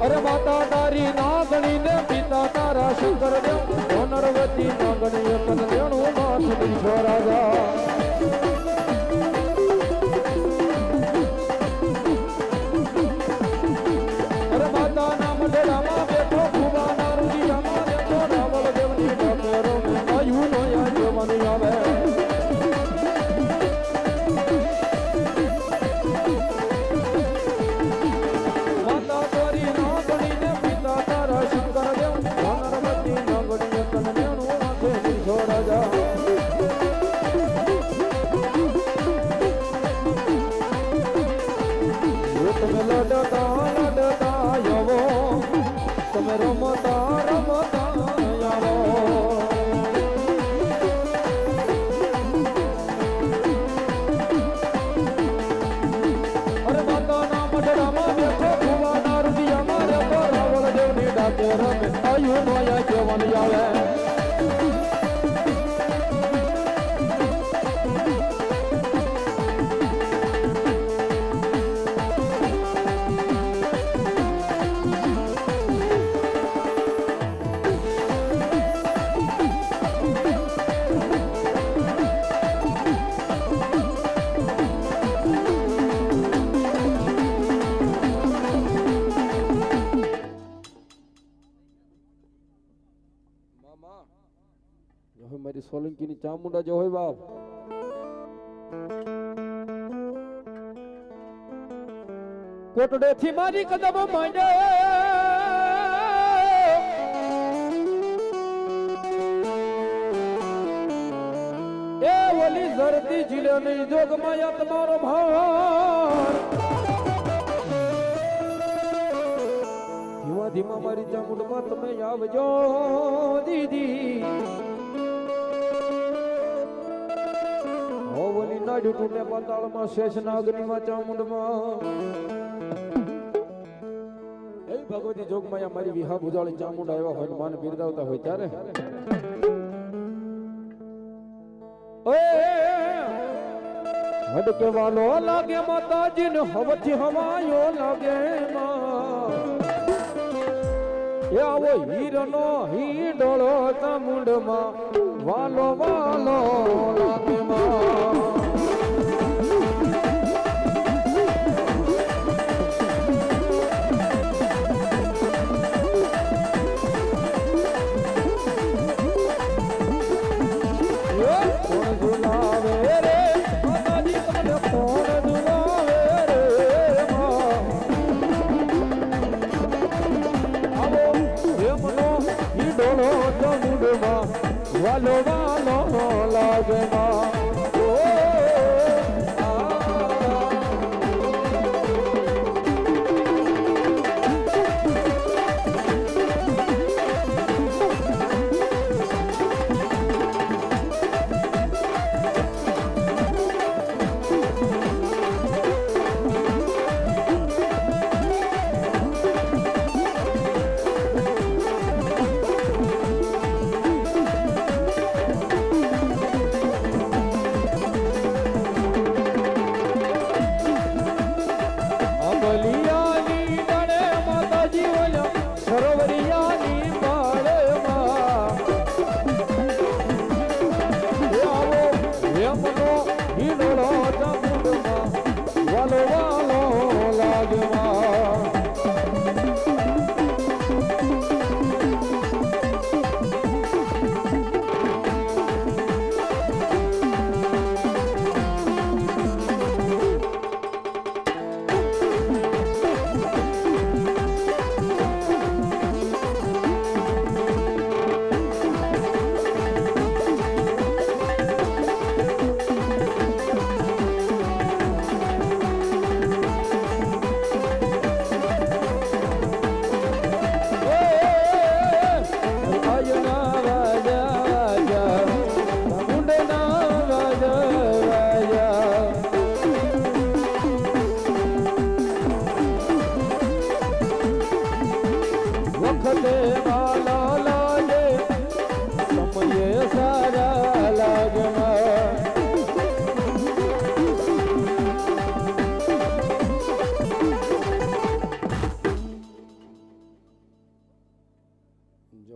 અરે માતા તારી નાગણી ને પિતા તારા શંકર દેવ નરવતી નાગણી કન દેણું નાથ દીઠો રાજા અરે માતા નામ ડેરામાં બેઠો ભુવા નારુજી રામા બેઠો રાવળ દેવની ડાકેરો આયુ નો યા જવાની આવે આયુ નો યા જવાની આવે મારી સોલંકી ની ચામુંડા જો હોય બાપ કોટડે થી મારી કદમ માંડે એ ઓલી ધરતી જીલે નહીં જોગ માયા તમારો ભાર ધીમા ધીમા મારી ચામુંડમાં તમે આવજો દીદી ઓવલી નાડુ ટૂટે પાતાળમાં શેષ નાગરીમાં ચામુંડમાં એ ભગવતી જોગમાયા મારી વિહા બુજાળી ચામુંડ આવ્યા હોય માને બિરદાવતા હોય ત્યારે હડકે વાલો લાગે માતાજીને હવથી હવાયો લાગે એ આવો હીરનો હીડોળો ચામુંડમાં વાલો વાલો લાગે વાલો વાલો લાગે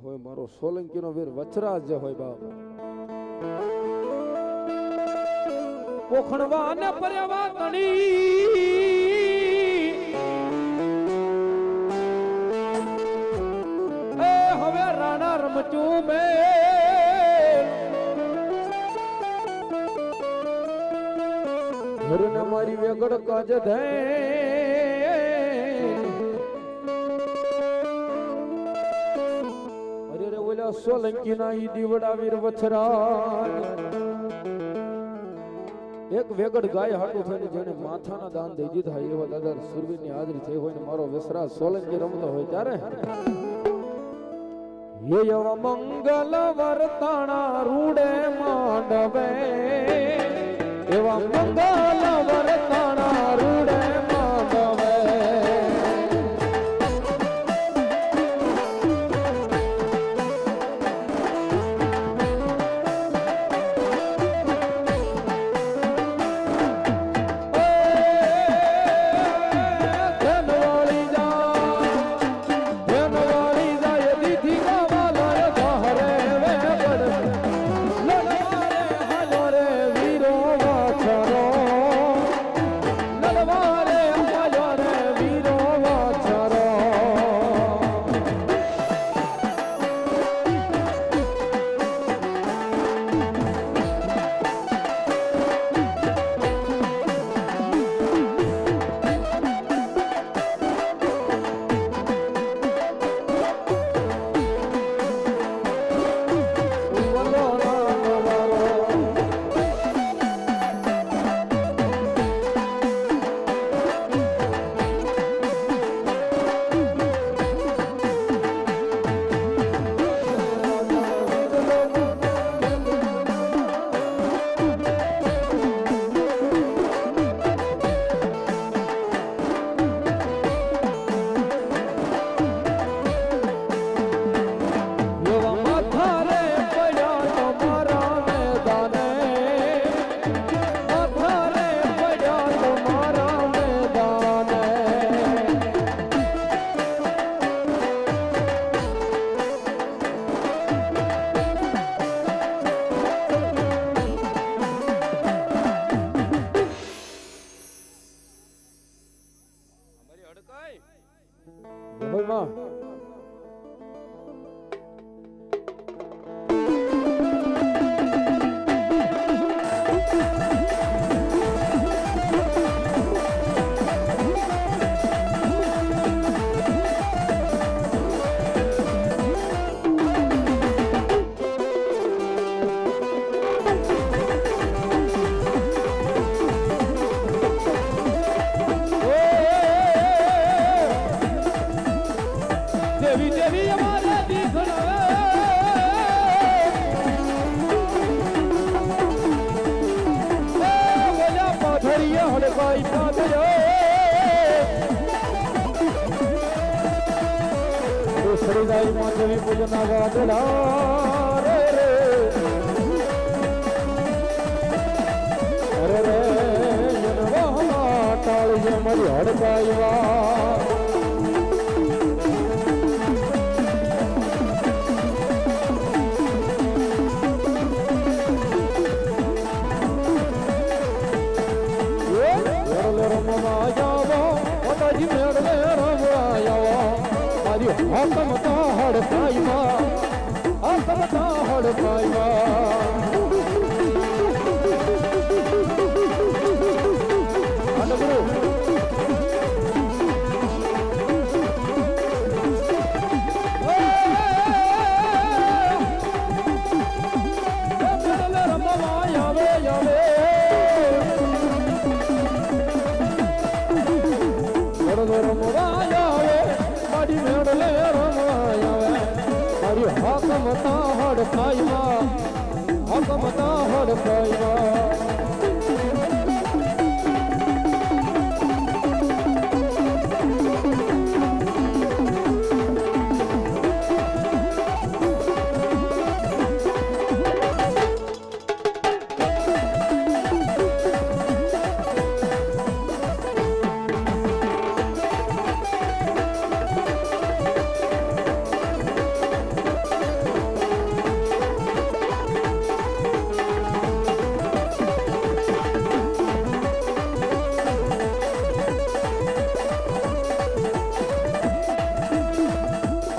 હોય મારો સોલંકીનો વીર વચરાજ જે હોય બાપ પોખણવા ને પર્યાવા તણી એ હવે રાણા રમચું મે ઘરને મારી વેગડ કાજ ધે સોલંકી ના ઈ દીવડા વીર વછરાજ એક વેગડ ગાય હાટું થઈને જેને માથાના દાન દઈ દીધા એવા દાદા સુરવીર ની હાજરી થઈ હોય ને મારો વિસરાજ સોલંકી રમતો હોય ત્યારે એવા મંગલ વર્તાણા રૂડે માંડવે એવા મંગલ વર્તાણા રૂડે માંડવે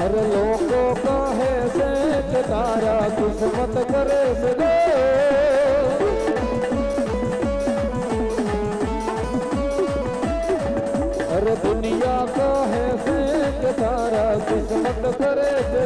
अरे लोगों कहे से कि तारा किस्मत करे से रे। अरे दुनिया कहे से कि तारा किस्मत करे से